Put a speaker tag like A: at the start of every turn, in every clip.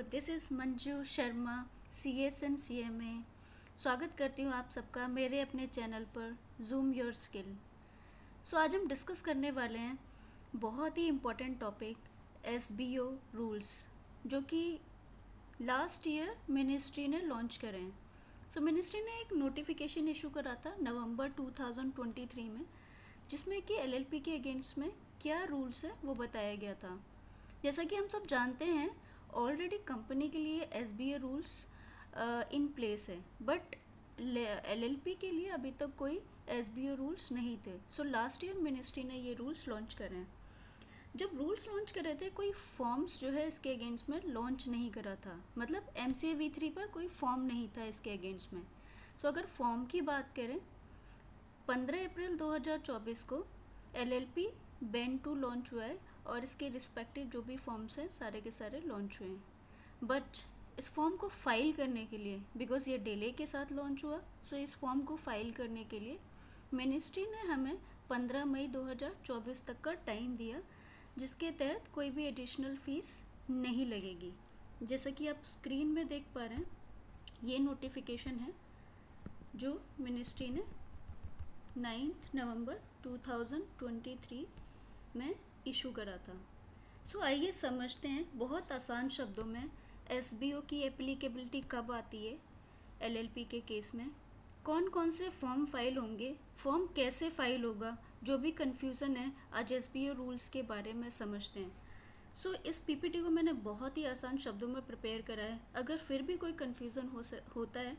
A: This is Manju Sharma CSN CMA। स्वागत करती हूँ आप सबका मेरे अपने चैनल पर जूम योर स्किल। आज हम डिस्कस करने वाले हैं बहुत ही इम्पोर्टेंट टॉपिक SBO रूल्स, जो कि लास्ट ईयर मिनिस्ट्री ने लॉन्च करे हैं। मिनिस्ट्री ने एक नोटिफिकेशन इशू करा था नवंबर 2023 में, जिसमें कि LLP के अगेंस्ट में क्या रूल्स है वो बताया गया था। जैसा कि हम सब जानते हैं ऑलरेडी कंपनी के लिए SBO रूल्स इन प्लेस है, बट LLP के लिए अभी तक कोई SBO रूल्स नहीं थे। लास्ट ईयर मिनिस्ट्री ने ये रूल्स लॉन्च करे हैं। जब रूल्स लॉन्च करे थे कोई फॉर्म्स जो है इसके अगेंस्ट में लॉन्च नहीं करा था, मतलब MCA V3 पर कोई फॉर्म नहीं था इसके अगेंस्ट में। अगर फॉर्म की बात करें 15 अप्रैल 2024 को LLP बेन 2 लॉन्च हुआ है और इसके रिस्पेक्टिव जो भी फॉर्म्स हैं सारे के सारे लॉन्च हुए हैं। बट इस फॉर्म को फाइल करने के लिए, बिकॉज ये डिले के साथ लॉन्च हुआ, इस फॉर्म को फाइल करने के लिए मिनिस्ट्री ने हमें 15 मई 2024 तक का टाइम दिया, जिसके तहत कोई भी एडिशनल फ़ीस नहीं लगेगी। जैसा कि आप स्क्रीन में देख पा रहे हैं, ये नोटिफिकेशन है जो मिनिस्ट्री ने 9 नवंबर 2023 में इशू करा था। आइए समझते हैं बहुत आसान शब्दों में SBO की एप्लीकेबिलिटी कब आती है LLP के केस में, कौन कौन से फॉर्म फाइल होंगे, फॉर्म कैसे फाइल होगा, जो भी कन्फ्यूज़न है आज SBO रूल्स के बारे में समझते हैं। इस PPT को मैंने बहुत ही आसान शब्दों में प्रिपेयर करा है। अगर फिर भी कोई कन्फ्यूज़न होता है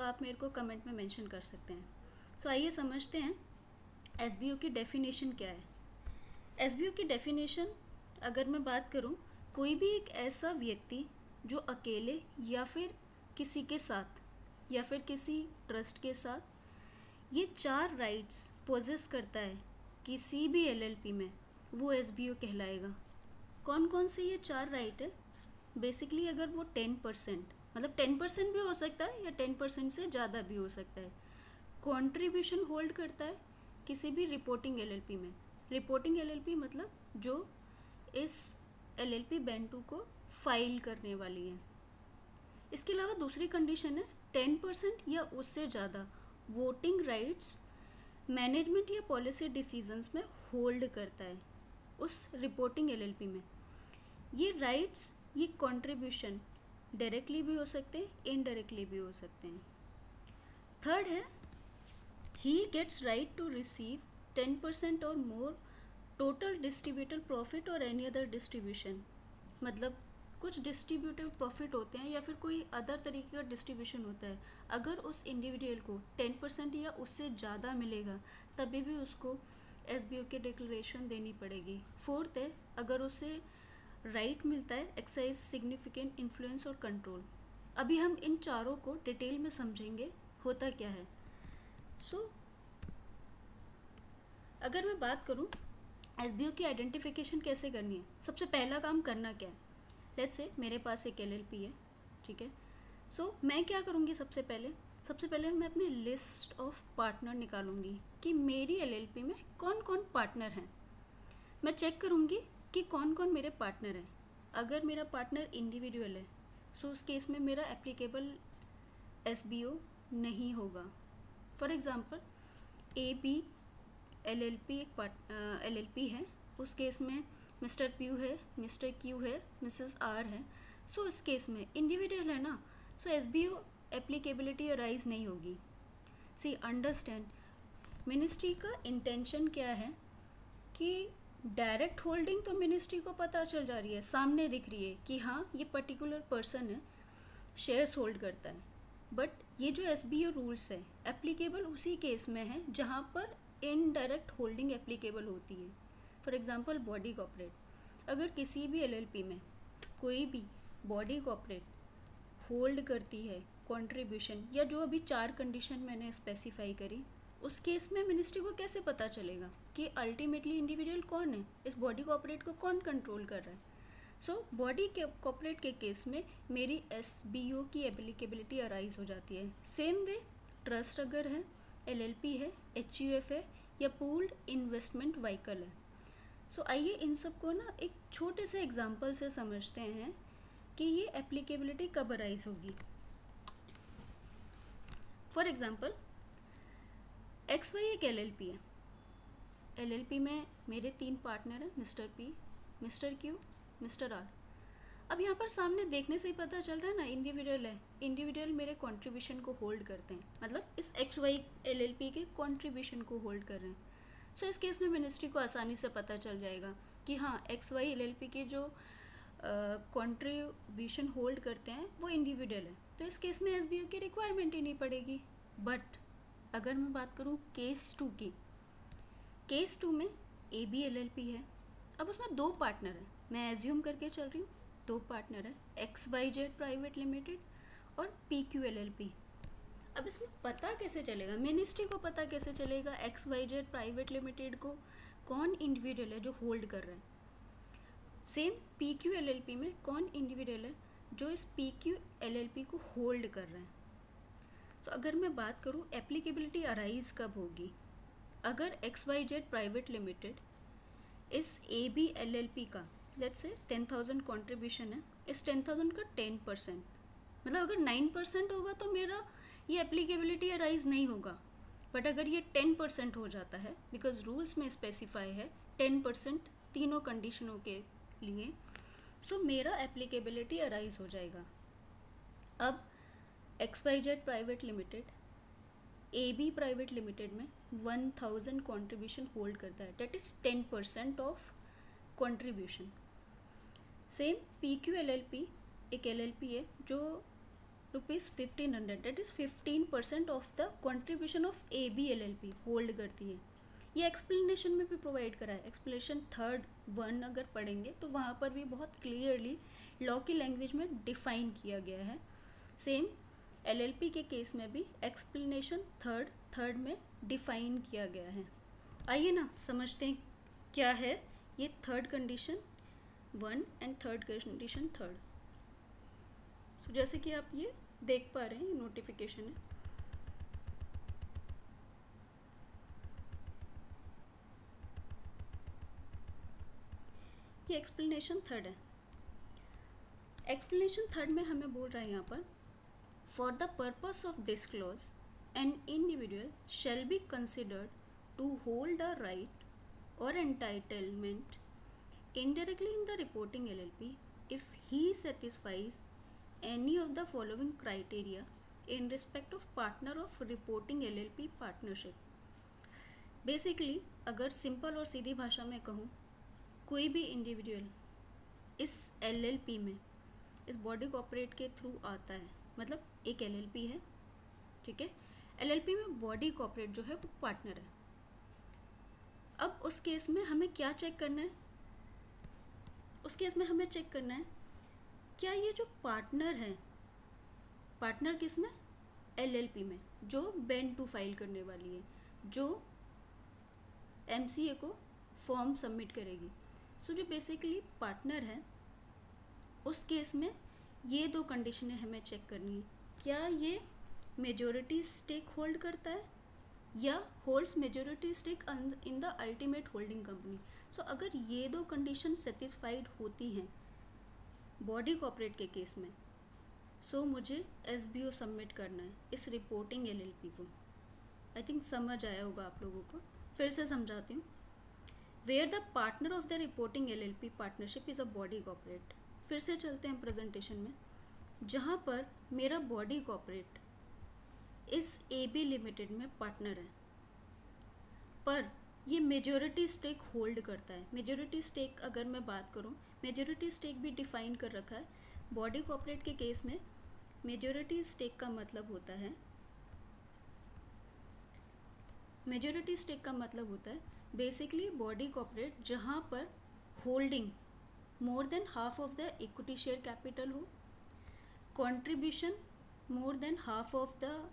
A: आप मेरे को कमेंट में मेंशन कर सकते हैं। आइए समझते हैं SBO की डेफिनेशन क्या है। SBO की डेफिनेशन अगर मैं बात करूं, कोई भी एक ऐसा व्यक्ति जो अकेले या फिर किसी के साथ या फिर किसी ट्रस्ट के साथ ये 4 राइट्स पोजेस करता है किसी भी LLP में, वो SBO कहलाएगा। कौन कौन से ये 4 राइट है? बेसिकली अगर वो 10%, मतलब 10% भी हो सकता है या 10% से ज़्यादा भी हो सकता है, कंट्रीब्यूशन होल्ड करता है किसी भी रिपोर्टिंग LLP में। रिपोर्टिंग LLP मतलब जो इस LLP बेन 2 को फाइल करने वाली है। इसके अलावा दूसरी कंडीशन है 10% या उससे ज़्यादा वोटिंग राइट्स मैनेजमेंट या पॉलिसी डिसीजंस में होल्ड करता है उस रिपोर्टिंग LLP में। ये राइट्स, ये कंट्रीब्यूशन डायरेक्टली भी हो सकते हैं, इनडायरेक्टली भी हो सकते हैं। थर्ड है he gets right to receive 10% और मोर टोटल डिस्ट्रीब्यूटेड प्रॉफिट और एनी अदर डिस्ट्रीब्यूशन, मतलब कुछ डिस्ट्रीब्यूटेड प्रॉफिट होते हैं या फिर कोई अदर तरीके का डिस्ट्रीब्यूशन होता है, अगर उस इंडिविजुअल को 10% या उससे ज़्यादा मिलेगा तभी भी उसको SBO की डिक्लेरेशन देनी पड़ेगी। फोर्थ है अगर उसे राइट मिलता है एक्सरसाइज सिग्निफिकेंट इन्फ्लुएंस और कंट्रोल। अभी हम इन चारों को डिटेल में समझेंगे होता क्या है। अगर मैं बात करूं SBO की आइडेंटिफिकेशन कैसे करनी है, सबसे पहला काम करना क्या है। लेट्स से मेरे पास एक LLP है, ठीक है। मैं क्या करूँगी, सबसे पहले मैं अपनी लिस्ट ऑफ पार्टनर निकालूंगी कि मेरी LLP में कौन कौन पार्टनर हैं। मैं चेक करूँगी कि कौन कौन मेरे पार्टनर हैं। अगर मेरा पार्टनर इंडिविजुअल है उस केस में मेरा एप्लीकेबल SBO नहीं होगा। फॉर एग्ज़ाम्पल AB LLP एक LLP है, उस केस में मिस्टर P है, मिस्टर Q है, मिसेस R है। इस केस में इंडिविजुअल है ना, SBO एप्लीकेबिलिटी अराइज नहीं होगी। अंडरस्टैंड मिनिस्ट्री का इंटेंशन क्या है कि डायरेक्ट होल्डिंग तो मिनिस्ट्री को पता चल जा रही है, सामने दिख रही है कि हाँ ये पर्टिकुलर पर्सन है, शेयर्स होल्ड करता है। बट ये जो SBO रूल्स है एप्लीकेबल उसी केस में है जहाँ पर इनडायरेक्ट होल्डिंग एप्लीकेबल होती है। फॉर एग्जांपल बॉडी कॉर्पोरेट, अगर किसी भी LLP में कोई भी बॉडी कॉर्पोरेट होल्ड करती है कंट्रीब्यूशन या जो अभी 4 कंडीशन मैंने स्पेसिफाई करी, उस केस में मिनिस्ट्री को कैसे पता चलेगा कि अल्टीमेटली इंडिविजुअल कौन है, इस बॉडी कॉर्पोरेट को कौन कंट्रोल कर रहा है। बॉडी कॉर्पोरेट के केस में मेरी SBO की एप्लीकेबिलिटी अराइज हो जाती है। सेम वे ट्रस्ट अगर है, LLP है, HUF है या पूल्ड इन्वेस्टमेंट व्हीकल है। आइए इन सब को ना एक छोटे से एग्जांपल से समझते हैं कि ये एप्लीकेबिलिटी कब अराइज होगी। फॉर एग्जांपल XY एक LLP है। LLP में मेरे 3 पार्टनर हैं, mister P, mister Q, mister R। अब यहाँ पर सामने देखने से ही पता चल रहा है ना, इंडिविजुअल है। इंडिविजुअल मेरे कंट्रीब्यूशन को होल्ड करते हैं, मतलब इस XY LLP के कंट्रीब्यूशन को होल्ड कर रहे हैं। सो इस केस में मिनिस्ट्री को आसानी से पता चल जाएगा कि हाँ, XY LLP के जो कंट्रीब्यूशन होल्ड करते हैं वो इंडिविजुअल है, तो इस केस में SBO की रिक्वायरमेंट ही नहीं पड़ेगी। बट अगर मैं बात करूँ केस 2 की, केस 2 में AB LLP है। अब उसमें 2 पार्टनर हैं, मैं एज्यूम करके चल रही हूँ 2 पार्टनर है, XYZ प्राइवेट लिमिटेड और PQ LLP। अब इसमें पता कैसे चलेगा, मिनिस्ट्री को पता कैसे चलेगा XYZ प्राइवेट लिमिटेड को कौन इंडिविजुअल है जो होल्ड कर रहा है। सेम PQ LLP में कौन इंडिविजुअल है जो इस PQ LLP को होल्ड कर रहा है। तो अगर मैं बात करूँ एप्लीकेबिलिटी अराइज कब होगी, अगर XYZ प्राइवेट लिमिटेड इस AB LLP का लेट्स से 10,000 कंट्रीब्यूशन है, इस 10,000 का 10%, मतलब अगर 9% होगा तो मेरा ये एप्लीकेबिलिटी अराइज नहीं होगा। बट अगर ये 10% हो जाता है, बिकॉज रूल्स में स्पेसिफाई है 10% तीनों कंडीशनों के लिए, सो मेरा एप्लीकेबिलिटी अराइज हो जाएगा। अब XYZ private limited AB private limited में 1,000 कंट्रीब्यूशन होल्ड करता है, that is 10% of contribution. Same PQ LLP एक LLP है जो ₹1500, that is 15% of the contribution of AB LLP hold करती है। ये एक्सप्लेनेशन में भी प्रोवाइड करा है, एक्सप्लेनेशन 3rd 1 अगर पढ़ेंगे तो वहाँ पर भी बहुत क्लियरली लॉ की लैंग्वेज में डिफाइन किया गया है। सेम LLP के केस में भी एक्सप्लेनेशन 3rd में डिफाइन किया गया है। आइए ना समझते हैं क्या है ये 3rd condition 1 and 3rd condition 3rd। सो जैसे कि आप ये देख पा रहे हैं, ये नोटिफिकेशन है। ये एक्सप्लेनेशन 3rd है। एक्सप्लेनेशन 3rd में हमें बोल रहा है यहाँ पर, for the purpose of this clause an individual shall be considered to hold a right और entitlement indirectly in the reporting LLP if he satisfies any of the following criteria in respect of partner of reporting LLP partnership। Basically अगर simple और सीधी भाषा में कहूँ, कोई भी individual इस LLP में इस बॉडी कॉर्पोरेट के थ्रू आता है, मतलब एक LLP है, ठीक है, LLP में बॉडी कॉर्पोरेट जो है वो पार्टनर है। अब उस केस में हमें क्या चेक करना है, उस केस में हमें चेक करना है क्या ये जो पार्टनर है, पार्टनर किस में, LLP में, जो बेन टू फाइल करने वाली है, जो MCA को फॉर्म सबमिट करेगी। सो जो बेसिकली पार्टनर है, उस केस में ये 2 कंडीशनें हमें चेक करनी है, क्या ये मेजॉरिटी स्टेक होल्ड करता है या holds majority stake in the ultimate holding company. So अगर ये 2 कंडीशन सेटिस्फाइड होती हैं बॉडी कॉर्पोरेट के केस में, सो मुझे SBO सबमिट करना है इस रिपोर्टिंग LLP को। आई थिंक समझ आया होगा आप लोगों को, फिर से समझाती हूँ। Where the partner of the reporting LLP partnership is a body corporate. फिर से चलते हैं प्रेजेंटेशन में, जहाँ पर मेरा बॉडी कॉर्पोरेट इस AB लिमिटेड में पार्टनर है, पर ये मेजॉरिटी स्टेक होल्ड करता है। मेजॉरिटी स्टेक अगर मैं बात करूँ, मेजॉरिटी स्टेक भी डिफाइन कर रखा है बॉडी कॉर्पोरेट के केस में। मेजॉरिटी स्टेक का मतलब होता है, मेजॉरिटी स्टेक का मतलब होता है बेसिकली बॉडी कॉर्पोरेट जहाँ पर holding more than half of the equity share capital हो, contribution more than half of the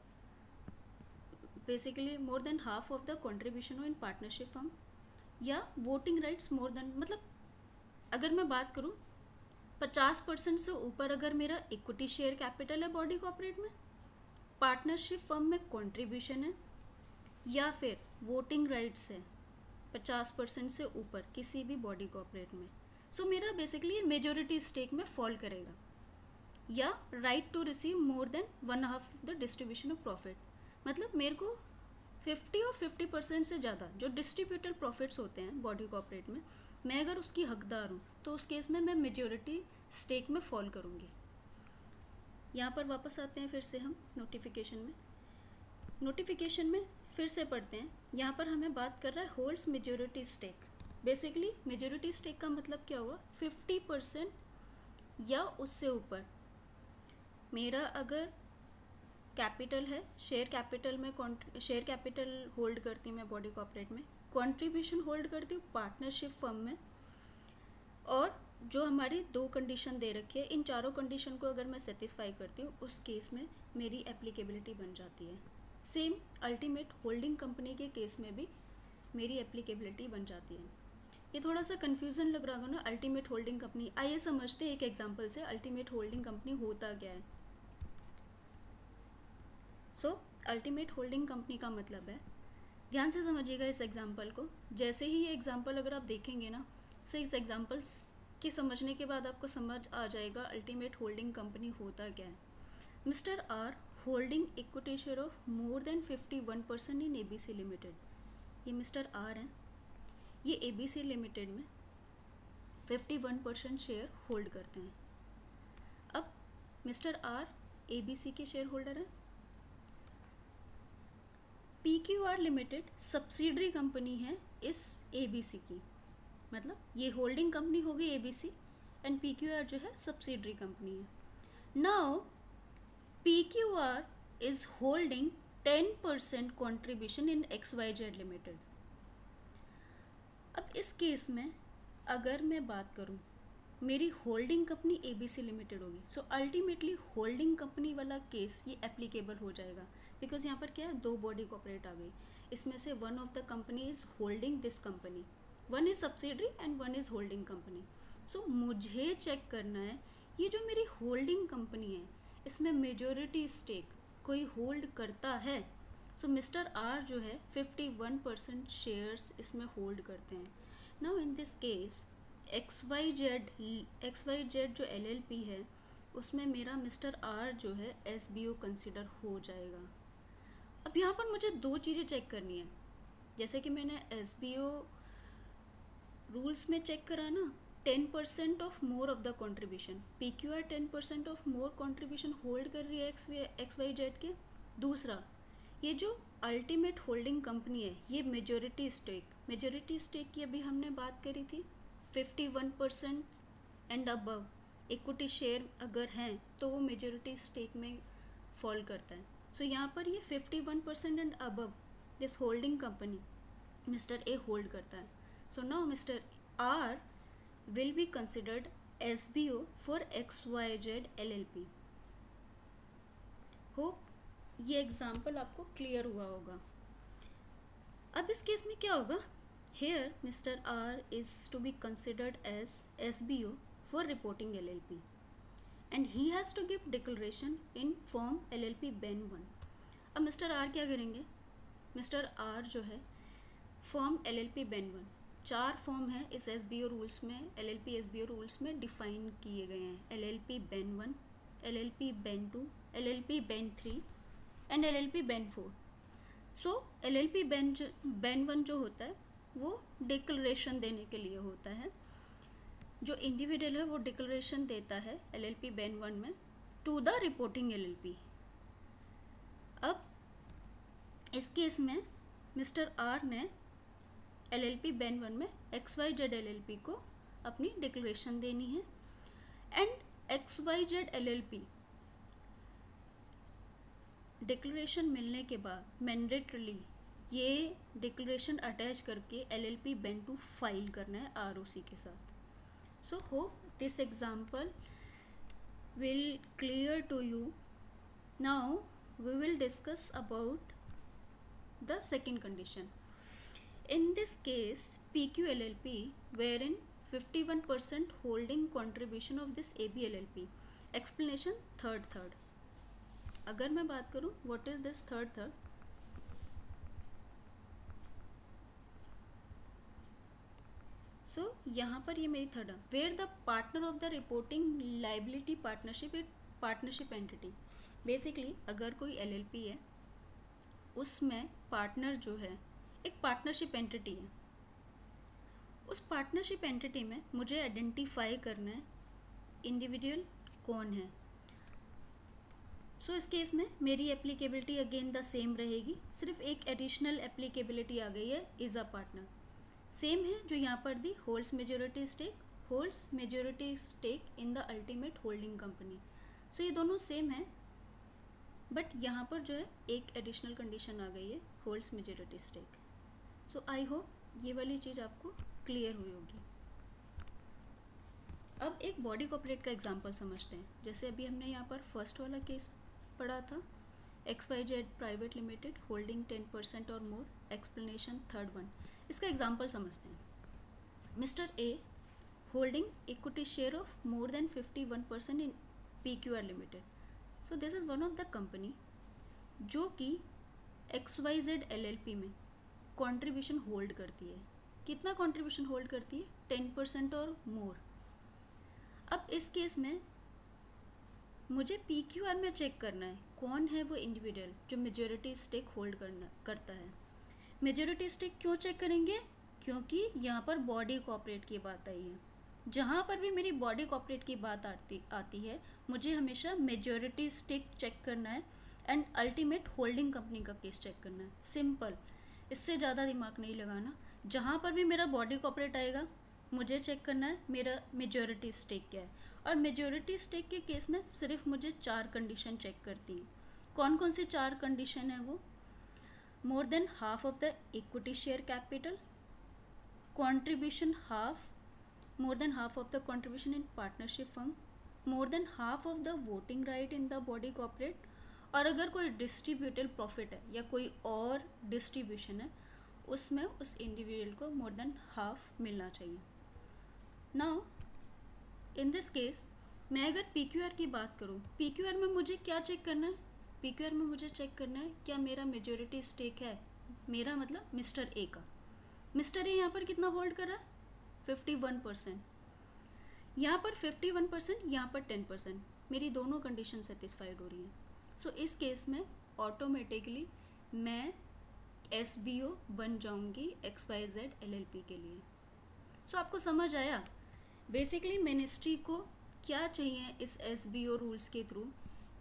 A: basically more than half of the contribution हो इन पार्टनरशिप फर्म, या वोटिंग राइट्स मोर देन, मतलब अगर मैं बात करूँ 50% से ऊपर अगर मेरा इक्विटी शेयर कैपिटल है बॉडी कॉर्पोरेट में, पार्टनरशिप फर्म में कंट्रीब्यूशन है, या फिर वोटिंग राइट्स है 50% से ऊपर किसी भी बॉडी कॉर्पोरेट में, सो मेरा बेसिकली ये मेजॉरिटी स्टेक में फॉल करेगा। या right to receive more than 1/2 the distribution of profit. मतलब मेरे को 50 और 50% से ज़्यादा जो डिस्ट्रीब्यूटेड प्रॉफिट्स होते हैं बॉडी कॉर्पोरेट में, मैं अगर उसकी हकदार हूँ तो उस केस में मैं मेजॉरिटी स्टेक में फॉल करूँगी। यहाँ पर वापस आते हैं फिर से हम नोटिफिकेशन में फिर से पढ़ते हैं। यहाँ पर हमें बात कर रहा है holds majority stake. Basically majority stake का मतलब क्या हुआ, 50% या उससे ऊपर। मेरा अगर कैपिटल है, शेयर कैपिटल होल्ड करती हूँ मैं बॉडी कॉर्पोरेट में, कंट्रीब्यूशन होल्ड करती हूँ पार्टनरशिप फर्म में, और जो हमारी 2 कंडीशन दे रखी है, इन चारों कंडीशन को अगर मैं सेटिस्फाई करती हूँ उस केस में मेरी एप्लीकेबिलिटी बन जाती है। सेम अल्टीमेट होल्डिंग कंपनी के केस में भी मेरी एप्लीकेबिलिटी बन जाती है। ये थोड़ा सा कन्फ्यूज़न लग रहा होगा ना, अल्टीमेट होल्डिंग कंपनी। आइए समझते हैं एक एग्जांपल से अल्टीमेट होल्डिंग कंपनी होता क्या है। अल्टीमेट होल्डिंग कंपनी का मतलब है, ध्यान से समझिएगा इस एग्जांपल को। जैसे ही ये एग्जांपल अगर आप देखेंगे ना, इस एग्जांपल्स के समझने के बाद आपको समझ आ जाएगा अल्टीमेट होल्डिंग कंपनी होता क्या है। Mister R holding equity share of more than 51% in ABC limited. ये मिस्टर आर हैं, ये ABC लिमिटेड में 51% शेयर होल्ड करते हैं। अब मिस्टर आर ABC के शेयर होल्डर हैं। PQR लिमिटेड सब्सिडरी कंपनी है इस ABC की, मतलब ये होल्डिंग कंपनी होगी ABC एंड PQR जो है सब्सिडरी कंपनी है। Now PQR is holding 10% contribution in XYZ limited. अब इस केस में अगर मैं बात करूं, मेरी होल्डिंग कंपनी ABC लिमिटेड होगी। अल्टीमेटली होल्डिंग कंपनी वाला केस ये एप्लीकेबल हो जाएगा, बिकॉज यहाँ पर क्या है, 2 बॉडी कॉर्पोरेट आ गई। इसमें से one of the company is holding this company, one is subsidiary and one is holding company. मुझे चेक करना है ये जो मेरी होल्डिंग कंपनी है इसमें मेजॉरिटी स्टेक कोई होल्ड करता है। मिस्टर आर जो है 51% शेयर्स इसमें होल्ड करते हैं। Now in this case XYZ जो LLP है उसमें मेरा मिस्टर आर जो है SBO कंसिडर हो जाएगा। अब यहाँ पर मुझे 2 चीज़ें चेक करनी है। जैसे कि मैंने SBO रूल्स में चेक करा ना, 10% of more of the contribution, PQR 10% of more contribution hold कर रही है XYZ के। दूसरा, ये जो अल्टीमेट होल्डिंग कंपनी है ये मेजॉरिटी स्टेक की अभी हमने बात करी थी, 51% एंड अबव इक्विटी शेयर अगर हैं तो वो मेजॉरिटी स्टेक में फॉल करता है। यहाँ पर ये 51% and above this holding company mister A hold करता है। Now mister R will be considered SBO for XYZ LLP। Hope ये एग्जाम्पल आपको क्लियर हुआ होगा। अब इस केस में क्या होगा, here mister R is to be considered as SBO for reporting LLP and he has to give declaration in form LLP Ben 1। अब मिस्टर आर क्या करेंगे, मिस्टर आर जो है फॉर्म LLP Ben 1, 4 फॉर्म है इस SBO रूल्स में, LLP SBO rules में define किए गए हैं। LLP Ben 1, LLP Ben 2, LLP Ben 3 and LLP Ben 4। LLP Ben 1 जो होता है वो डिक्लेरेशन देने के लिए होता है। जो इंडिविजुअल है वो डिक्लेरेशन देता है LLP Ben 1 में टू द रिपोर्टिंग LLP। अब इस केस में मिस्टर आर ने LLP Ben 1 में XYZ LLP को अपनी डिक्लेरेशन देनी है एंड XYZ LLP डिक्लेरेशन मिलने के बाद मैंडेटरली ये डिक्लेरेशन अटैच करके LLP Ben 2 फाइल करना है ROC के साथ। Hope this example will clear to you. Now we will discuss about the second condition. In this case, PQ LLP wherein 51% holding contribution of this AB LLP. Explanation third. अगर मैं बात करूँ what is this third? यहाँ पर ये मेरी third है, where the partner of the reporting liability partnership partnership entity, basically अगर कोई LLP है उसमें पार्टनर जो है एक पार्टनरशिप एंटिटी है, उस पार्टनरशिप एंटिटी में मुझे आइडेंटिफाई करना है इंडिविजुअल कौन है। सो इस केस में मेरी एप्लीकेबिलिटी अगेन द सेम रहेगी, सिर्फ एक एडिशनल एप्लीकेबिलिटी आ गई है, इज़ अ पार्टनर। सेम है जो यहाँ पर दी, holds majority stake in the ultimate holding company. So ये दोनों सेम है, बट यहाँ पर जो है एक एडिशनल कंडीशन आ गई है, holds majority stake. So I hope ये वाली चीज़ आपको क्लियर हुई होगी। अब एक बॉडी कॉर्पोरेट का एग्जांपल समझते हैं। जैसे अभी हमने यहाँ पर फर्स्ट वाला केस पढ़ा था, XYZ प्राइवेट लिमिटेड होल्डिंग 10% और मोर, एक्सप्लेनेशन थर्ड वन। इसका एग्जांपल समझते हैं। Mister A holding equity share of more than 51% in PQR limited. So this is one of the company जो कि XYZ LLP में कंट्रीब्यूशन होल्ड करती है। कितना कंट्रीब्यूशन होल्ड करती है? 10% और मोर। अब इस केस में मुझे PQR में चेक करना है कौन है वो इंडिविजुअल जो मेजॉरिटी स्टेक होल्ड करता है। मेजॉरिटी स्टेक क्यों चेक करेंगे? क्योंकि यहाँ पर बॉडी कॉर्पोरेट की बात आई है। जहाँ पर भी मेरी बॉडी कॉर्पोरेट की बात आती है मुझे हमेशा मेजॉरिटी स्टेक चेक करना है एंड अल्टीमेट होल्डिंग कंपनी का केस चेक करना है। सिंपल, इससे ज़्यादा दिमाग नहीं लगाना। जहाँ पर भी मेरा बॉडी कॉर्पोरेट आएगा मुझे चेक करना है मेरा मेजॉरिटी स्टेक क्या है। और मेजॉरिटी स्टेक के केस में सिर्फ मुझे 4 कंडीशन चेक करती हैं। कौन कौन सी 4 कंडीशन है वो? मोर than half of the equity share capital, contribution half, more than half of the contribution in partnership firm, more than half of the voting right in the body corporate, और अगर कोई distributed profit है या कोई और distribution है उसमें उस इंडिविजुअल को मोर देन हाफ मिलना चाहिए। नाउ इन दिस केस मैं अगर PQR की बात करूँ, PQR में मुझे क्या चेक करना है? PQR में मुझे चेक करना है क्या मेरा मेजॉरिटी स्टेक है, मेरा मतलब मिस्टर ए का। मिस्टर ए यहाँ पर कितना होल्ड कर रहा है? 51%। यहाँ पर 51%, यहाँ पर 10%, मेरी दोनों कंडीशन सेटिस्फाइड हो रही हैं। सो इस केस में ऑटोमेटिकली मैं SBO बन जाऊँगी XYZ LLP के लिए। सो आपको समझ आया बेसिकली मिनिस्ट्री को क्या चाहिए इस SBO रूल्स के थ्रू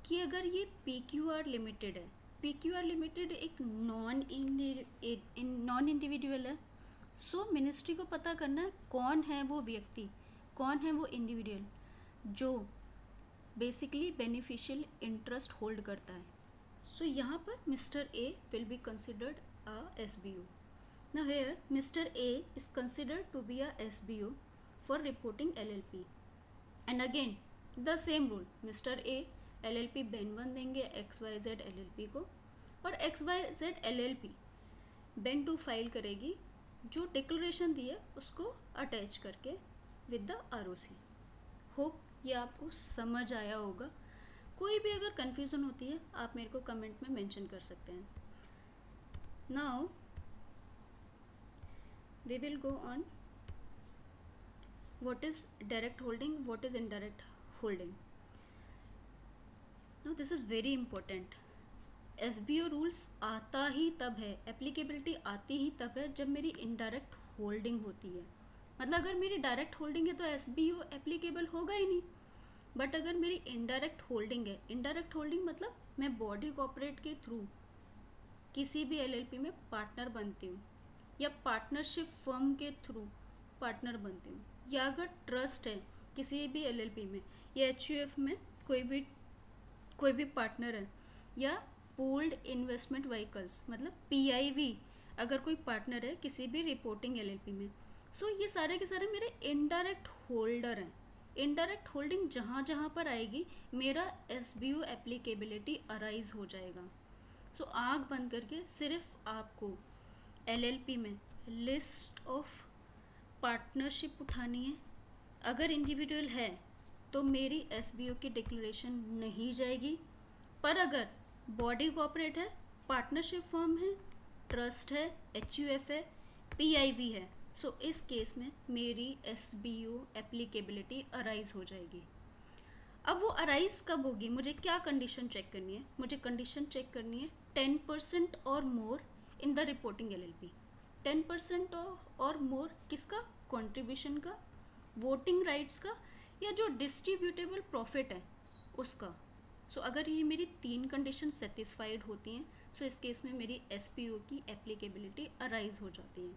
A: कि अगर ये PQR लिमिटेड है, PQR लिमिटेड एक नॉन इंडिविजुअल है। सो मिनिस्ट्री को पता करना है कौन है वो व्यक्ति, कौन है वो इंडिविजुअल जो बेसिकली बेनिफिशियल इंटरेस्ट होल्ड करता है। सो यहाँ पर mister A will be considered a SBO। Now here mister A is considered to be a SBO for reporting LLP and again the same rule, mister A LLP BEN 1 देंगे XYZ LLP को और XYZ LLP Ben 2 file करेगी जो declaration दी है उसको attach करके with the ROC। Hope ये आपको समझ आया होगा। कोई भी अगर कन्फ्यूज़न होती है आप मेरे को कमेंट में मेंशन कर सकते हैं। Now we will go on what is direct holding, what is indirect holding. Now this is very important. SBO rules आता ही तब है, एप्लीकेबिलिटी आती ही तब है जब मेरी इनडायरेक्ट होल्डिंग होती है। मतलब अगर मेरी डायरेक्ट होल्डिंग है तो SBO एप्लीकेबल होगा ही नहीं। बट अगर मेरी इनडायरेक्ट होल्डिंग है, इनडायरेक्ट होल्डिंग मतलब मैं बॉडी कॉर्पोरेट के थ्रू किसी भी LLP में पार्टनर बनती हूँ या पार्टनरशिप फर्म के थ्रू पार्टनर बनती हूँ, या अगर ट्रस्ट है किसी भी LLP में या HUF में कोई भी पार्टनर है, या पूल्ड इन्वेस्टमेंट व्हीकल्स मतलब PIV अगर कोई पार्टनर है किसी भी रिपोर्टिंग LLP में। सो ये सारे के सारे मेरे इनडायरेक्ट होल्डर हैं। इनडायरेक्ट होल्डिंग जहाँ जहाँ पर आएगी मेरा SBO एप्लीकेबिलिटी अराइज हो जाएगा। सो आँख बंद करके सिर्फ आपको LLP में लिस्ट ऑफ पार्टनरशिप उठानी है। अगर इंडिविजुअल है तो मेरी SBO की डिक्लेरेशन नहीं जाएगी, पर अगर बॉडी कॉर्पोरेट है, पार्टनरशिप फर्म है, ट्रस्ट है, HUF है, PIV है, सो इस केस में मेरी SBO एप्लीकेबिलिटी अराइज हो जाएगी। अब वो अराइज कब होगी, मुझे क्या कंडीशन चेक करनी है, मुझे कंडीशन चेक करनी है 10% और मोर इन द रिपोर्टिंग LLP। 10% और मोर किसका, कंट्रीब्यूशन का, वोटिंग राइट्स का, या जो डिस्ट्रीब्यूटेबल प्रॉफिट है उसका। सो अगर ये मेरी 3 कंडीशन सेटिस्फाइड होती हैं, सो इस केस में मेरी SPO की एप्लीकेबिलिटी अराइज हो जाती है।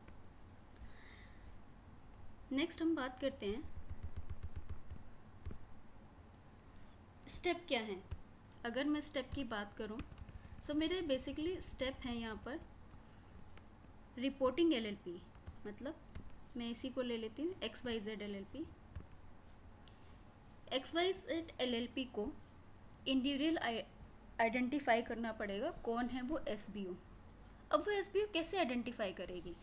A: नेक्स्ट हम बात करते हैं स्टेप क्या हैं। अगर मैं स्टेप की बात करूं, सो मेरे बेसिकली स्टेप हैं यहाँ पर रिपोर्टिंग LLP, मतलब मैं इसी को ले लेती हूँ XYZ LLP। XYZ LLP को इंडिविजुअल आइडेंटिफाई करना पड़ेगा कौन है वो SBO। अब वो SBO कैसे आइडेंटिफाई करेगी,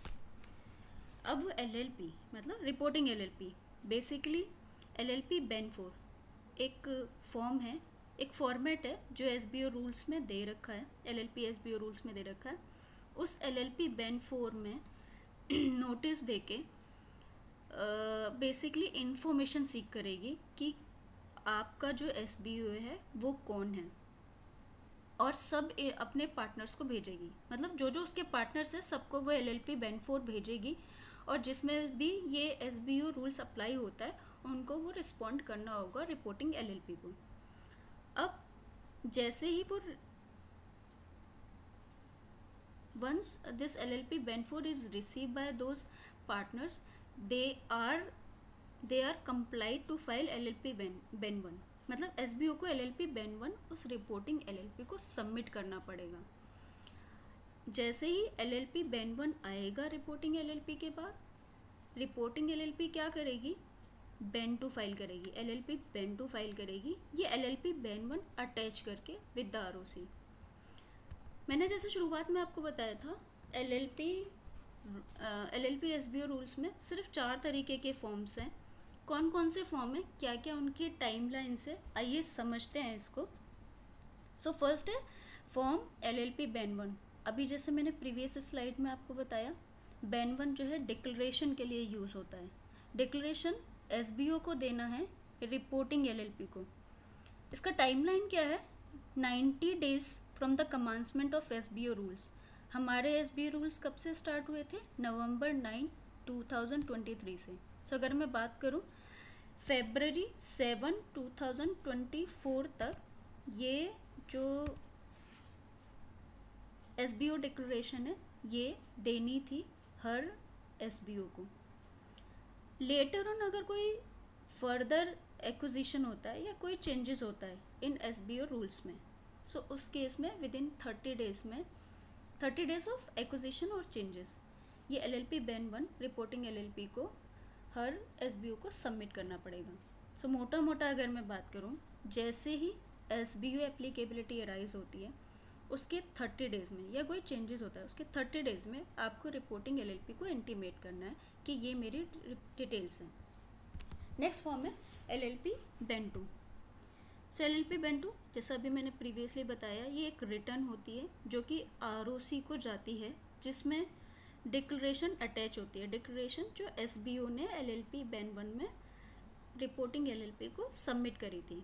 A: अब वो LLP मतलब reporting LLP basically LLP Ben 4 एक फॉर्म है, एक फॉर्मेट है जो SBO रूल्स में दे रखा है, LLP SBO रूल्स में दे रखा है। उस LLP बेन 4 में नोटिस देके बेसिकली इंफॉर्मेशन सीख करेगी कि आपका जो SBO है वो कौन है, और सब अपने पार्टनर्स को भेजेगी, मतलब जो जो उसके पार्टनर्स हैं सबको वो LLP बेन 4 भेजेगी, और जिसमें भी ये SBO रूल्स अप्लाई होता है उनको वो रिस्पॉन्ड करना होगा रिपोर्टिंग LLP को। अब जैसे ही वो once this LLP Ben 4 is received by those partners, they are complied to file LLP Ben 1, मतलब SBO को LLP Ben 1 उस रिपोर्टिंग LLP को सबमिट करना पड़ेगा। जैसे ही LLP Ben 1 आएगा रिपोर्टिंग LLP के बाद, रिपोर्टिंग LLP क्या करेगी, Ben 2 फाइल करेगी, LLP Ben 2 फाइल करेगी, ये LLP Ben 1 अटैच करके विद द ROC। मैंने जैसे शुरुआत में आपको बताया था LLP SBO रूल्स में सिर्फ 4 तरीके के फॉर्म्स हैं। कौन कौन से फॉर्म हैं, क्या क्या उनकी टाइमलाइंस है, आइए समझते हैं इसको। सो फर्स्ट है फॉर्म LLP Ben 1। अभी जैसे मैंने प्रीवियस स्लाइड में आपको बताया, Ben 1 जो है डिक्लेरेशन के लिए यूज़ होता है। डिक्लेरेशन SBO को देना है रिपोर्टिंग LLP को। इसका टाइमलाइन क्या है, 90 days from the commencement of SBO rules. हमारे SBO रूल्स कब से स्टार्ट हुए थे, नवंबर 9, 2023 से। सो अगर मैं बात करूँ February 7, 2024 तक ये जो SBO डिक्लेरेशन है ये देनी थी हर SBO को। लेटर ऑन अगर कोई फर्दर एक्विजिशन होता है या कोई चेंजेस होता है इन SBO रूल्स में, सो उस केस में विद इन 30 डेज में 30 डेज ऑफ एक्विजिशन और चेंजेस ये LLP Ben 1 रिपोर्टिंग LLP को हर SBO को सबमिट करना पड़ेगा। सो मोटा मोटा अगर मैं बात करूँ, जैसे ही SBO एप्लीकेबिलिटी अराइज होती है उसके 30 डेज़ में या कोई चेंजेस होता है उसके 30 डेज़ में आपको रिपोर्टिंग LLP को इंटीमेट करना है कि ये मेरी डिटेल्स हैं। नेक्स्ट फॉर्म है LLP Ben 2। सो LLP Ben 2 जैसा अभी मैंने प्रीवियसली बताया, ये एक रिटर्न होती है जो कि ROC को जाती है, जिसमें डिक्लेरेशन अटैच होती है, डिक्लेरेशन जो SBO ने LLP Ben 1 में रिपोर्टिंग LLP को सबमिट करी थी।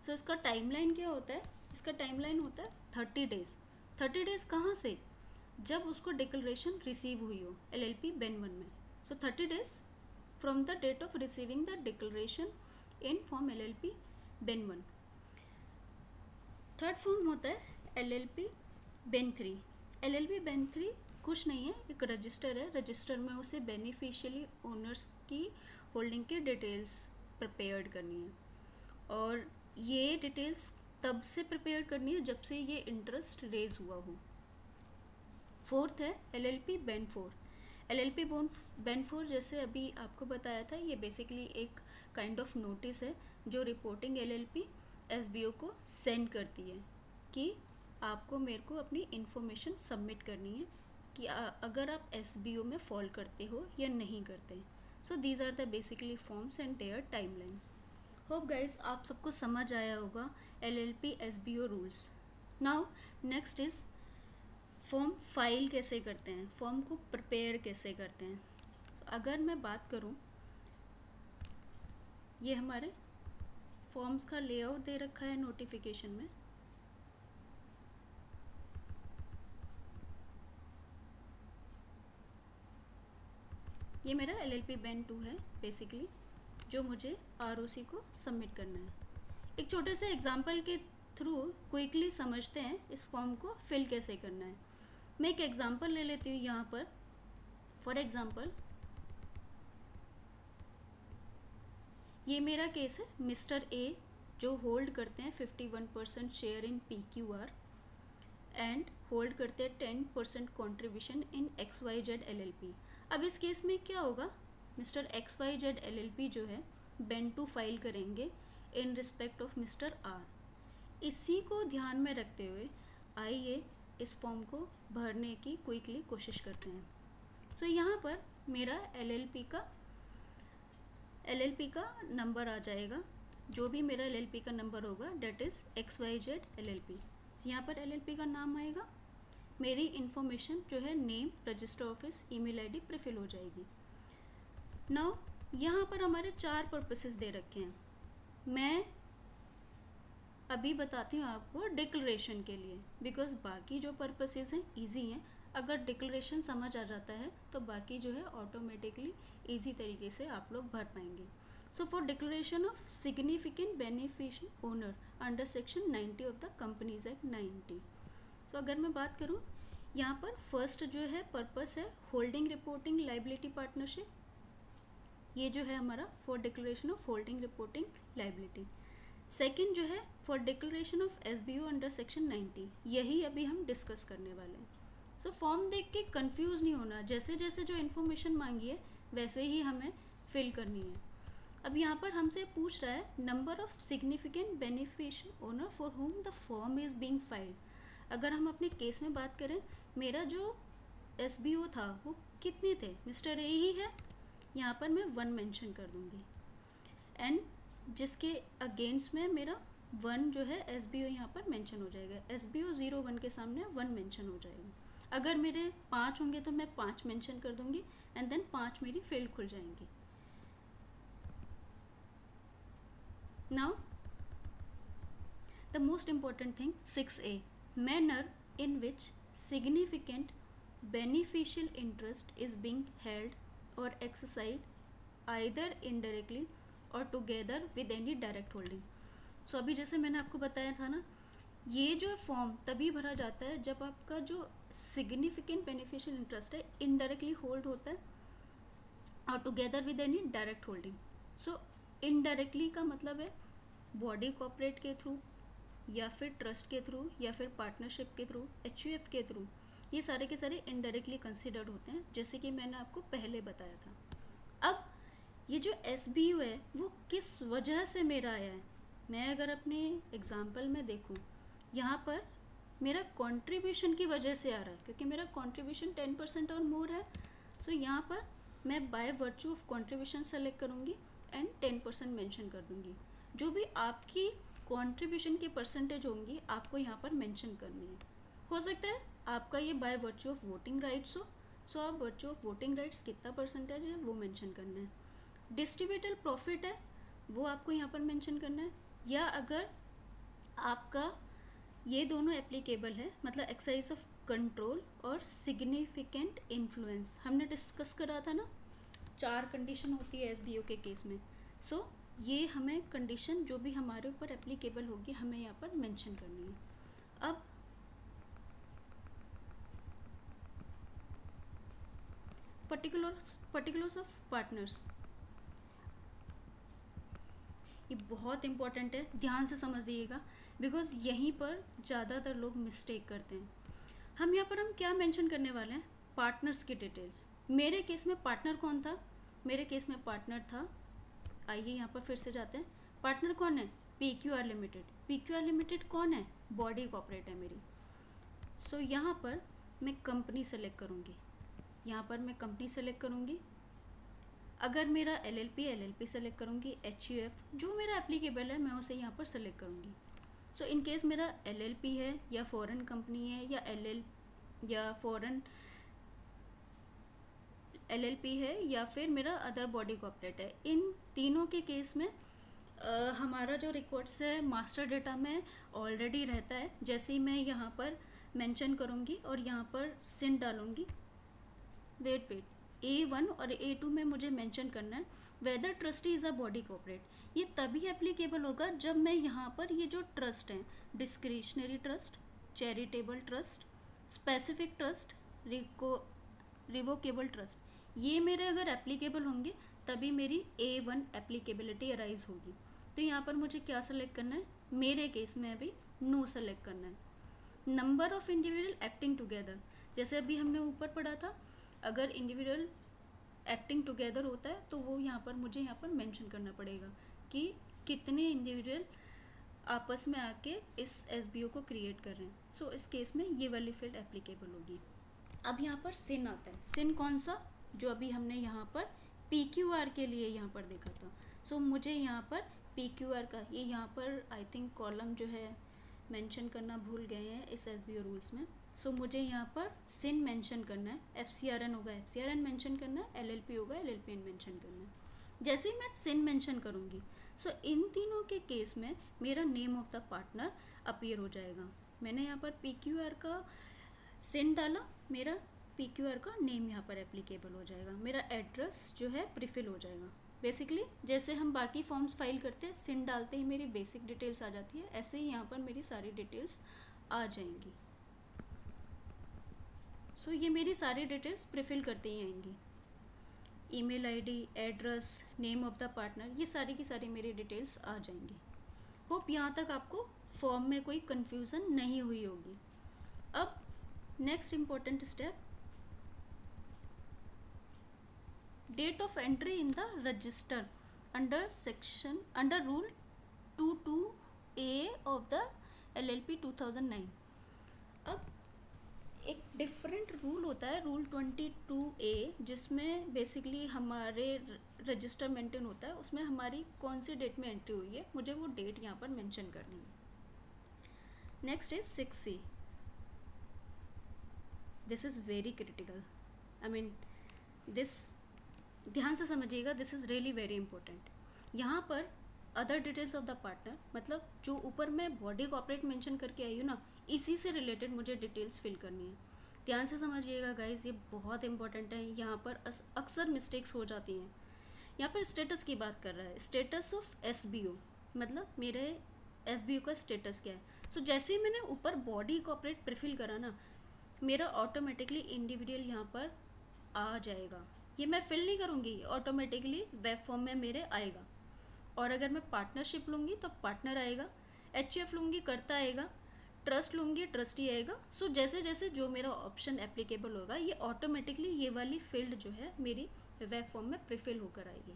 A: सो इसका टाइमलाइन क्या होता है, इसका टाइमलाइन होता है 30 डेज़। 30 डेज़ कहाँ से, जब उसको डिक्लेरेशन रिसीव हुई हो LLP Ben 1 में। So 30 days from the date of receiving the declaration in form LLP Ben 1। Third form होता है LLP Ben 3। LLP Ben 3 कुछ नहीं है, एक रजिस्टर है। रजिस्टर में उसे बेनिफिशियली ओनर्स की होल्डिंग की डिटेल्स प्रिपेयर करनी है, और ये डिटेल्स तब से प्रिपेयर करनी है जब से ये इंटरेस्ट रेज हुआ हो। फोर्थ है LLP Ben 4। LLP Ben 4 जैसे अभी आपको बताया था, ये बेसिकली एक काइंड ऑफ नोटिस है जो रिपोर्टिंग LLP SBO को सेंड करती है कि आपको मेरे को अपनी इन्फॉर्मेशन सबमिट करनी है कि अगर आप SBO में फॉल करते हो या नहीं करते। So these are the basically forms and their timelines. Hope guys आप सबको समझ आया होगा LLP SBO rules. Now next is form file कैसे करते हैं, फॉर्म को प्रिपेयर कैसे करते हैं। अगर मैं बात करूं, ये हमारे फॉर्म्स का लेआउट दे रखा है नोटिफिकेशन में। ये मेरा LLP बैंड 2 है बेसिकली, जो मुझे ROC को सबमिट करना है। एक छोटे से एग्जांपल के थ्रू क्विकली समझते हैं इस फॉर्म को फिल कैसे करना है। मैं एक एग्जांपल ले लेती हूँ यहाँ पर। फॉर एग्जांपल ये मेरा केस है, मिस्टर ए जो होल्ड करते हैं 51% share in PQR and hold करते हैं 10% कॉन्ट्रीब्यूशन इन XYZ LLP। अब इस केस में क्या होगा, मिस्टर XYZ LLP जो है बैंड 2 फाइल करेंगे in respect of mister R. इसी को ध्यान में रखते हुए आइए इस फॉर्म को भरने की क्विकली कोशिश करते हैं। सो यहाँ पर मेरा LLP का नंबर आ जाएगा, जो भी मेरा LLP का नंबर होगा डेट इज़ XYZ LLP। यहाँ पर LLP का नाम आएगा, मेरी इन्फॉर्मेशन जो है name, register office, email ID prefill हो जाएगी। नाउ यहाँ पर हमारे 4 पर्पसेस दे रखे हैं। मैं अभी बताती हूँ आपको डिक्लेरेशन के लिए, बिकॉज बाकी जो पर्पसेस हैं इजी हैं। अगर डिक्लेरेशन समझ आ जाता है तो बाकी जो है ऑटोमेटिकली इजी तरीके से आप लोग भर पाएंगे। So for declaration of significant beneficial owner under section 90 of the companies act 90। सो अगर मैं बात करूँ यहाँ पर फर्स्ट जो है पर्पस है होल्डिंग रिपोर्टिंग लाइबिलिटी पार्टनरशिप। ये जो है हमारा for declaration of holding reporting liability. Second जो है for declaration of SBO under section 90, यही अभी हम डिस्कस करने वाले हैं। सो फॉर्म देख के कंफ्यूज नहीं होना, जैसे जैसे जो इन्फॉर्मेशन मांगी है वैसे ही हमें फिल करनी है। अब यहाँ पर हमसे पूछ रहा है number of significant beneficial owner for home the form is being filed. अगर हम अपने केस में बात करें, मेरा जो SBO था वो कितने थे, मिस्टर ए ही है, यहाँ पर मैं 1 मेंशन कर दूँगी। एंड जिसके अगेंस्ट में मेरा 1 जो है SBO यहाँ पर मेंशन हो जाएगा। SBO 01 के सामने 1 मेंशन हो जाएगा। अगर मेरे 5 होंगे तो मैं 5 मेंशन कर दूँगी एंड देन 5 मेरी फील्ड खुल जाएंगी। Now the most important thing 6A, manner in which significant beneficial interest is being held or exercise either indirectly or together with any direct holding. So अभी जैसे मैंने आपको बताया था ना, ये जो फॉर्म तभी भरा जाता है जब आपका जो सिग्निफिकेंट बेनिफिशियल इंटरेस्ट है इनडायरेक्टली होल्ड होता है और together with any direct holding. So indirectly का मतलब है बॉडी कॉर्पोरेट के थ्रू या फिर ट्रस्ट के थ्रू या फिर पार्टनरशिप के थ्रू, HUF के थ्रू, ये सारे के सारे इनडायरेक्टली कंसिडर्ड होते हैं, जैसे कि मैंने आपको पहले बताया था। अब ये जो SBO है वो किस वजह से मेरा आया है, मैं अगर अपने एग्जाम्पल में देखूँ, यहाँ पर मेरा कंट्रीब्यूशन की वजह से आ रहा है, क्योंकि मेरा कंट्रीब्यूशन 10% और मोर है। सो यहाँ पर मैं by virtue of contribution select करूँगी एंड 10% मेंशन कर दूँगी। जो भी आपकी कंट्रीब्यूशन की परसेंटेज होंगी आपको यहाँ पर मेंशन करनी है। हो सकता है आपका ये by virtue of voting rights हो, सो आप वर्चू ऑफ वोटिंग राइट्स कितना परसेंटेज है वो मेंशन करना है। डिस्ट्रीब्यूटेबल प्रॉफिट है वो आपको यहाँ पर मेंशन करना है, या अगर आपका ये दोनों एप्लीकेबल है, मतलब एक्सरसाइज ऑफ कंट्रोल और सिग्निफिकेंट इन्फ्लुएंस, हमने डिस्कस करा था ना, 4 कंडीशन होती है SBO के केस में। सो ये हमें कंडीशन जो भी हमारे ऊपर एप्लीकेबल होगी हमें यहाँ पर मेंशन करनी है। अब पर्टिकुलर्स ऑफ पार्टनर्स, ये बहुत इंपॉर्टेंट है, ध्यान से समझ लीजिएगा, बिकॉज यहीं पर ज़्यादातर लोग मिस्टेक करते हैं। हम यहाँ पर हम क्या मेंशन करने वाले हैं, पार्टनर्स की डिटेल्स। मेरे केस में पार्टनर कौन था, मेरे केस में पार्टनर था, आइए यहाँ पर फिर से जाते हैं, पार्टनर कौन है, PQR लिमिटेड। PQR लिमिटेड कौन है, बॉडी कॉर्पोरेट है मेरी। सो यहाँ पर मैं कंपनी सेलेक्ट करूँगी, यहाँ पर मैं कंपनी सेलेक्ट करूँगी। अगर मेरा LLP सेलेक्ट करूँगी, HUF जो मेरा एप्लीकेबल है मैं उसे यहाँ पर सेलेक्ट करूँगी। सो इन केस मेरा LLP है या फॉरेन कंपनी है या फॉरेन LLP है या फिर मेरा अदर बॉडी कॉर्पोरेट है, इन तीनों के केस में हमारा जो रिकॉर्ड्स है मास्टर डेटा में ऑलरेडी रहता है। जैसे ही मैं यहाँ पर मेंशन करूँगी और यहाँ पर सिन डालूँगी, वेट A1 और A2 में मुझे मेंशन करना है whether trustee is a body corporate. ये तभी एप्लीकेबल होगा जब मैं यहाँ पर ये जो ट्रस्ट हैं, discretionary trust, charitable trust, specific trust, revocable trust, ये मेरे अगर एप्लीकेबल होंगे तभी मेरी A1 एप्लीकेबिलिटी अराइज होगी। तो यहाँ पर मुझे क्या सेलेक्ट करना है, मेरे केस में अभी नो सेलेक्ट करना है। Number of individual acting together, जैसे अभी हमने ऊपर पढ़ा था, अगर इंडिविजुअल एक्टिंग टुगेदर होता है तो वो यहाँ पर मुझे यहाँ पर मेंशन करना पड़ेगा कि कितने इंडिविजुअल आपस में आके इस SBO को क्रिएट कर रहे हैं। सो इस केस में ये वाली फील्ड एप्लीकेबल होगी। अब यहाँ पर सिन आता है। सिन कौन सा, जो अभी हमने यहाँ पर PQR के लिए यहाँ पर देखा था। सो मुझे यहाँ पर PQR का ये यहाँ पर आई थिंक कॉलम जो है मेंशन करना भूल गए हैं इस SBO रूल्स में। सो मुझे यहाँ पर सिन मेंशन करना है, FCRN होगा FCRN मेंशन करना है, LLP होगा LLPN मेंशन करना है। जैसे ही मैं सिन मेंशन करूँगी, सो इन तीनों के केस में मेरा name of the partner appear हो जाएगा। मैंने यहाँ पर PQR का सिन डाला, मेरा PQR का नेम यहाँ पर एप्लीकेबल हो जाएगा, मेरा एड्रेस जो है प्रीफिल हो जाएगा। बेसिकली जैसे हम बाकी फॉर्म्स फाइल करते हैं, सिन डालते ही मेरी बेसिक डिटेल्स आ जाती है, ऐसे ही यहाँ पर मेरी सारी डिटेल्स आ जाएंगी। सो ये मेरी सारी डिटेल्स प्रीफिल करते ही आएंगी। Email ID, address, name of the partner, ये सारी की सारी मेरी डिटेल्स आ जाएंगी। होप यहाँ तक आपको फॉर्म में कोई कन्फ्यूज़न नहीं हुई होगी। अब next important step, date of entry in the register under rule 22A of the LLP 2009। अब एक डिफरेंट रूल होता है, रूल 22A, जिसमें बेसिकली हमारे रजिस्टर मेंटेन होता है, उसमें हमारी कौन सी डेट में एंट्री हुई है, मुझे वो डेट यहाँ पर मेंशन करनी है। Next is 6C। This is very critical, I mean this ध्यान से समझिएगा, this is really very important. यहाँ पर other details of the partner, मतलब जो ऊपर मैं बॉडी कॉर्पोरेट मेंशन करके आई हूँ ना, इसी से रिलेटेड मुझे डिटेल्स फिल करनी है। ध्यान से समझिएगा गाइस, ये बहुत इंपॉर्टेंट है। यहाँ पर अक्सर मिस्टेक्स हो जाती हैं। यहाँ पर स्टेटस की बात कर रहा है, स्टेटस ऑफ SBO, मतलब मेरे SBO का स्टेटस क्या है। सो जैसे ही मैंने ऊपर बॉडी कॉर्पोरेट प्रीफिल करा ना, मेरा ऑटोमेटिकली इंडिविजुअल यहाँ पर आ जाएगा। ये मैं फिल नहीं करूँगी, ऑटोमेटिकली वेब फॉर्म में मेरे आएगा। और अगर मैं पार्टनरशिप लूँगी तो पार्टनर आएगा, HUF लूँगी करता आएगा, ट्रस्ट लूँगी ट्रस्टी आएगा। सो जैसे जैसे जो मेरा ऑप्शन एप्लीकेबल होगा, ये ऑटोमेटिकली ये वाली फील्ड जो है मेरी वेब फॉर्म में प्रीफिल होकर आएगी।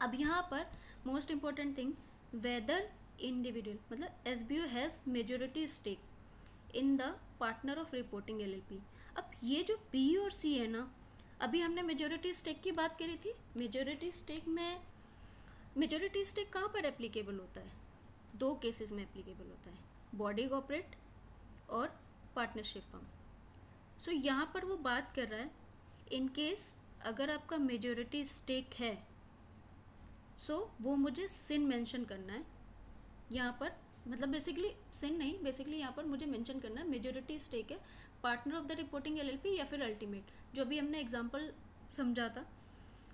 A: अब यहाँ पर most important thing, whether individual मतलब SBO has majority stake in the partner of reporting LLP। अब ये जो B और C है ना, अभी हमने मेजोरिटी स्टेक की बात करी थी। मेजोरिटी स्टेक कहाँ पर एप्लीकेबल होता है, दो केसेस में एप्लीकेबल होता है, बॉडी कॉर्पोरेट और पार्टनरशिप फर्म। सो यहाँ पर वो बात कर रहा है, इन केस अगर आपका मेजोरिटी स्टेक है, सो वो मुझे सिन मेंशन करना है यहाँ पर, मतलब बेसिकली सिन नहीं, बेसिकली यहाँ पर मुझे मेंशन करना है मेजोरिटी स्टेक है partner of the reporting LLP या फिर अल्टीमेट, जो भी हमने एग्जांपल समझा था।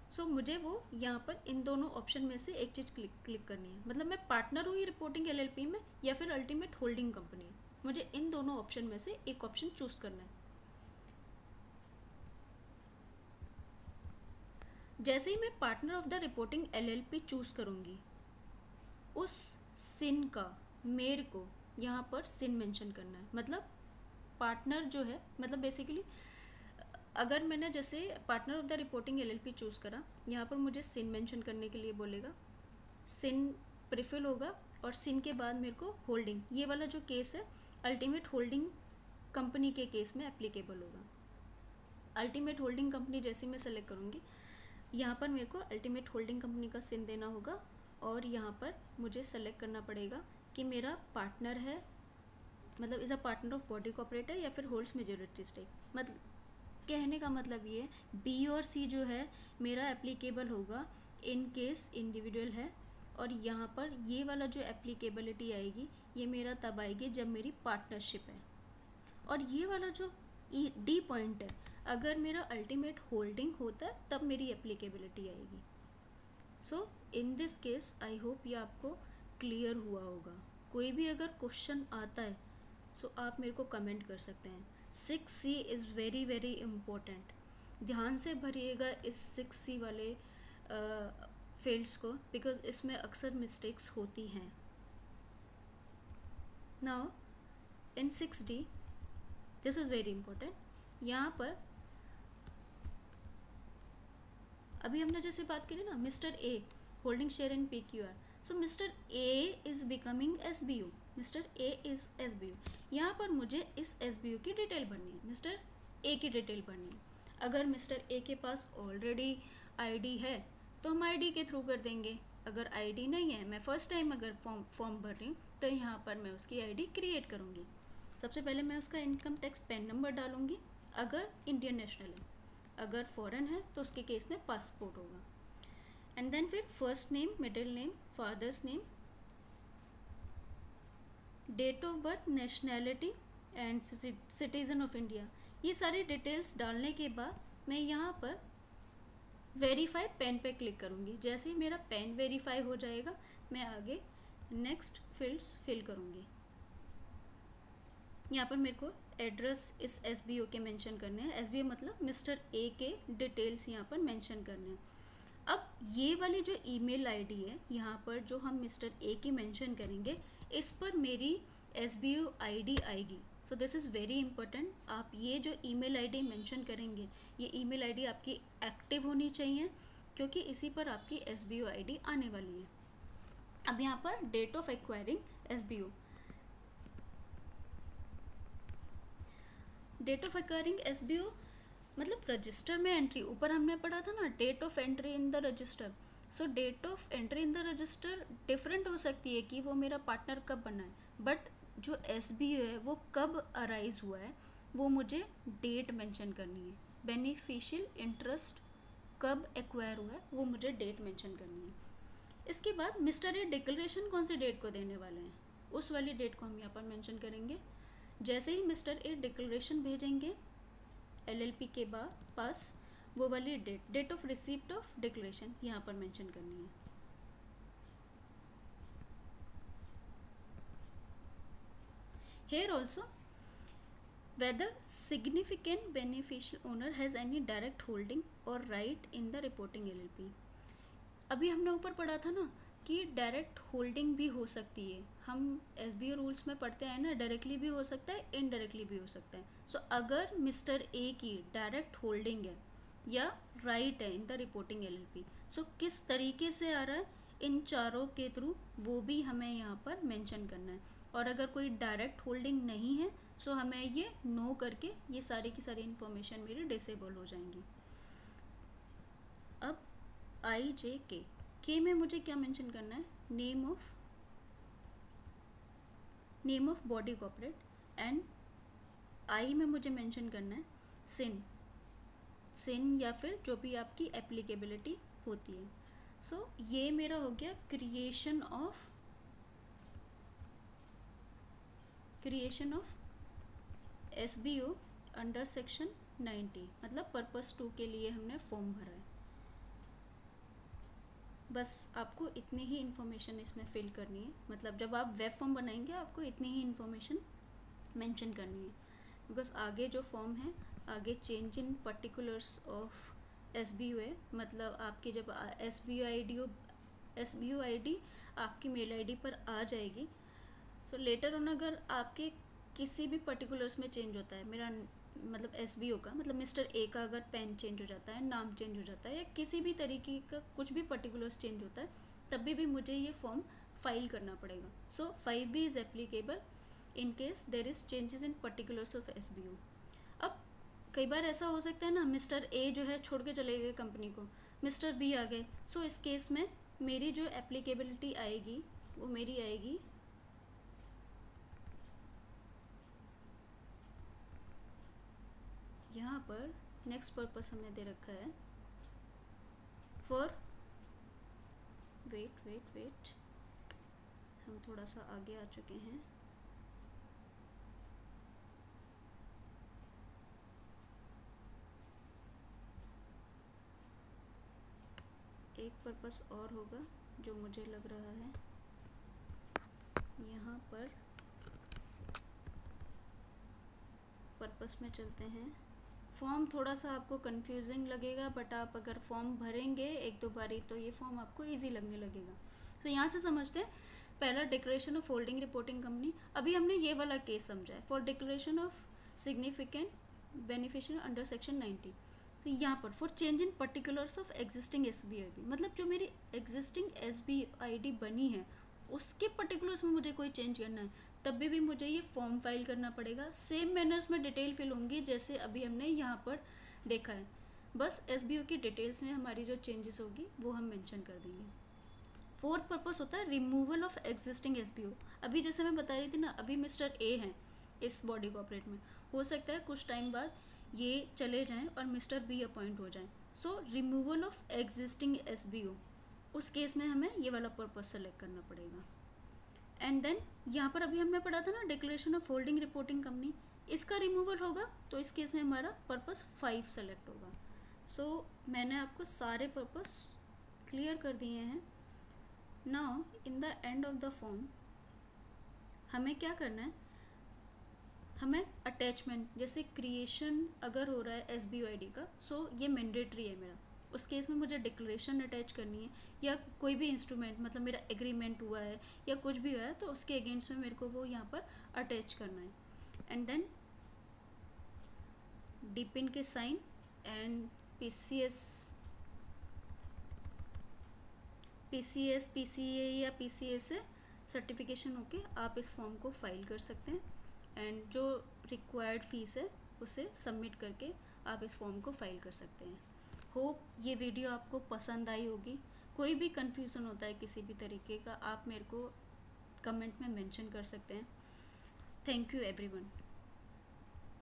A: सो मुझे वो यहाँ पर इन दोनों ऑप्शन में से एक चीज़ क्लिक करनी है, मतलब मैं पार्टनर हूँ रिपोर्टिंग LLP में या फिर अल्टीमेट होल्डिंग कंपनी है, मुझे इन दोनों ऑप्शन में से एक ऑप्शन चूज करना है। जैसे ही मैं partner of the reporting LLP choose करूँगी, उस सिन का मेरे को यहाँ पर सिन मेंशन करना है। मतलब पार्टनर जो है, मतलब बेसिकली अगर मैंने जैसे partner of the reporting LLP choose करा, यहाँ पर मुझे सिन मेंशन करने के लिए बोलेगा, सिन प्रीफिल होगा और सिन के बाद मेरे को होल्डिंग, ये वाला जो केस है अल्टीमेट होल्डिंग कंपनी के केस में एप्लीकेबल होगा। अल्टीमेट होल्डिंग कंपनी जैसे मैं सेलेक्ट करूँगी, यहाँ पर मेरे को अल्टीमेट होल्डिंग कंपनी का सिन देना होगा और यहाँ पर मुझे सेलेक्ट करना पड़ेगा कि मेरा पार्टनर है, मतलब is a partner of body corporate है या फिर होल्ड्स मेजोरिटी स्टेक। मतलब कहने का मतलब ये है B और C जो है मेरा एप्लीकेबल होगा इन केस इंडिविजुअल है और यहाँ पर ये वाला जो एप्लीकेबिलिटी आएगी ये मेरा तब आएगी जब मेरी पार्टनरशिप है। और ये वाला जो डी पॉइंट है, अगर मेरा अल्टीमेट होल्डिंग होता है तब मेरी एप्लीकेबिलिटी आएगी। So in this case I hope ये आपको क्लियर हुआ होगा। कोई भी अगर क्वेश्चन आता है सो आप मेरे को कमेंट कर सकते हैं। 6C is very very important. ध्यान से भरिएगा इस 6C वाले फील्ड्स को, बिकॉज इसमें अक्सर मिस्टेक्स होती हैं। Now in 6D this is very important. यहाँ पर अभी हमने जैसे बात करी ना, mister A holding share in PQR, so mister A is becoming SBU, mister A is SBU। यहाँ पर मुझे इस SBU की डिटेल भरनी है, मिस्टर ए की डिटेल भरनी है। अगर मिस्टर ए के पास ऑलरेडी ID है तो हम ID के थ्रू कर देंगे। अगर ID नहीं है, मैं फर्स्ट टाइम अगर फॉर्म भर रही हूँ, तो यहाँ पर मैं उसकी ID क्रिएट करूँगी। सबसे पहले मैं उसका इनकम टैक्स पैन नंबर डालूँगी अगर इंडियन नेशनल है, अगर फॉरेन है तो उसके केस में पासपोर्ट होगा। एंड देन फिर first name, middle name, father's name, date of birth, nationality and citizen of India, ये सारी डिटेल्स डालने के बाद मैं यहाँ पर वेरीफाई पेन पे क्लिक करूँगी। जैसे ही मेरा पेन वेरीफाई हो जाएगा मैं आगे नेक्स्ट फील्ड्स फिल करूँगी। यहाँ पर मेरे को एड्रेस इस SBO के मेंशन करने हैं। SBO मतलब मिस्टर ए के डिटेल्स यहाँ पर मेंशन करने हैं। अब ये वाली जो ईमेल ID है यहाँ पर जो हम मिस्टर ए की मेंशन करेंगे, इस पर मेरी SBO ID आएगी। So this is very important. आप ये जो ईमेल ID मेंशन करेंगे, ये ईमेल ID आपकी एक्टिव होनी चाहिए, क्योंकि इसी पर आपकी SBO ID आने वाली है। अब यहाँ पर date of acquiring SBO, date of acquiring SBO मतलब रजिस्टर में एंट्री। ऊपर हमने पढ़ा था ना date of entry in the register. So date of entry in the register different हो सकती है कि वो मेरा पार्टनर कब बना है, बट जो SBO है वो कब अराइज हुआ है वो मुझे डेट मेंशन करनी है। बेनिफिशियल इंटरेस्ट कब एक्वायर हुआ है वो मुझे डेट मेंशन करनी है। इसके बाद मिस्टर ए डिक्लेरेशन कौन सी डेट को देने वाले हैं, उस वाली डेट को हम यहाँ पर मेंशन करेंगे। जैसे ही मिस्टर ए डिक्लेरेशन भेजेंगे LLP के पास, वो वाली date of receipt of declaration यहाँ पर मेंशन करनी है। Here also whether significant beneficial owner has any direct holding or right in the reporting LLP। अभी हमने ऊपर पढ़ा था ना कि डायरेक्ट होल्डिंग भी हो सकती है। हम SBO रूल्स में पढ़ते हैं ना, डायरेक्टली भी हो सकता है, इनडायरेक्टली भी हो सकता है। सो अगर मिस्टर ए की डायरेक्ट होल्डिंग है या राइट है इन द रिपोर्टिंग LLP, सो किस तरीके से आ रहा है इन चारों के थ्रू, वो भी हमें यहाँ पर मेंशन करना है। और अगर कोई डायरेक्ट होल्डिंग नहीं है सो हमें ये नो करके ये सारी की सारी इन्फॉर्मेशन मेरी डिसेबल हो जाएंगी। अब IJK के में मुझे क्या मेंशन करना है, name of body corporate, and I में मुझे मेंशन करना है सिन या फिर जो भी आपकी एप्लीकेबिलिटी होती है। सो ये मेरा हो गया creation of SBO under section 90, मतलब पर्पस 2 के लिए हमने फॉर्म भरा है। बस आपको इतनी ही इन्फॉर्मेशन इसमें फिल करनी है, मतलब जब आप वेब फॉर्म बनाएंगे आपको इतनी ही इन्फॉर्मेशन मेंशन करनी है, बिकॉज आगे जो फॉर्म है आगे change in particulars of SBO है। मतलब आपकी जब SBO ID आपकी मेल ID पर आ जाएगी, सो लेटर ऑन अगर आपके किसी भी पर्टिकुलर्स में चेंज होता है, मेरा मतलब SBO का मतलब मिस्टर ए का अगर पेन चेंज हो जाता है, नाम चेंज हो जाता है, या किसी भी तरीके का कुछ भी पर्टिकुलर्स चेंज होता है, तभी भी मुझे ये फॉर्म फाइल करना पड़ेगा। सो 5B is applicable in case there is changes in particulars of SBO। अब कई बार ऐसा हो सकता है ना, मिस्टर ए जो है छोड़ के चले गए कंपनी को, मिस्टर बी आ गए, सो इस केस में मेरी जो एप्लीकेबिलिटी आएगी वो मेरी आएगी यहाँ पर। नेक्स्ट पर्पस हमने दे रखा है फॉर वेट, हम थोड़ा सा आगे आ चुके हैं। एक पर्पस और होगा जो मुझे लग रहा है, यहाँ पर पर्पस में चलते हैं। फॉर्म थोड़ा सा आपको कंफ्यूजिंग लगेगा, बट आप अगर फॉर्म भरेंगे एक दो बारी तो ये फॉर्म आपको इजी लगने लगेगा। तो यहाँ से समझते हैं। पहला, declaration of holding reporting company. अभी हमने ये वाला केस समझा है, for declaration of significant beneficial under section 90। तो यहाँ पर for change in particulars of existing SBID, मतलब जो मेरी एग्जिस्टिंग SBID बनी है उसके पर्टिकुलर्स में मुझे कोई चेंज करना है, तब भी मुझे ये फॉर्म फाइल करना पड़ेगा। सेम मैनर्स में डिटेल फिल होंगी जैसे अभी हमने यहाँ पर देखा है, बस SBO की डिटेल्स में हमारी जो चेंजेस होगी वो हम मेंशन कर देंगे। फोर्थ पर्पस होता है रिमूवल ऑफ एग्जिस्टिंग SBO। अभी जैसे मैं बता रही थी ना, अभी मिस्टर A हैं इस बॉडी कॉर्पोरेट में, हो सकता है कुछ टाइम बाद ये चले जाएं और मिस्टर B अपॉइंट हो जाएं। सो रिमूवल ऑफ एग्जिस्टिंग SBO, उस केस में हमें ये वाला पर्पस सेलेक्ट करना पड़ेगा। एंड देन यहाँ पर अभी हमने पढ़ा था ना declaration of holding reporting company, इसका रिमूवल होगा तो इस केस में हमारा पर्पस 5 सेलेक्ट होगा। सो मैंने आपको सारे पर्पस क्लियर कर दिए हैं। Now in the end of the form हमें क्या करना है, हमें अटैचमेंट, जैसे क्रिएशन अगर हो रहा है SBID का, सो ये मैंडेटरी है मेरा, उस केस में मुझे डिक्लेरेशन अटैच करनी है, या कोई भी इंस्ट्रूमेंट, मतलब मेरा एग्रीमेंट हुआ है या कुछ भी हुआ है तो उसके अगेंस्ट में मेरे को वो यहाँ पर अटैच करना है। एंड देन डिपिन के साइन एंड PCA या PCA से सर्टिफिकेशन होके आप इस फॉर्म को फाइल कर सकते हैं, एंड जो रिक्वायर्ड फीस है उसे सबमिट करके आप इस फॉर्म को फाइल कर सकते हैं। होप ये वीडियो आपको पसंद आई होगी। कोई भी कन्फ्यूज़न होता है किसी भी तरीके का, आप मेरे को कमेंट में मेंशन कर सकते हैं। Thank you everyone.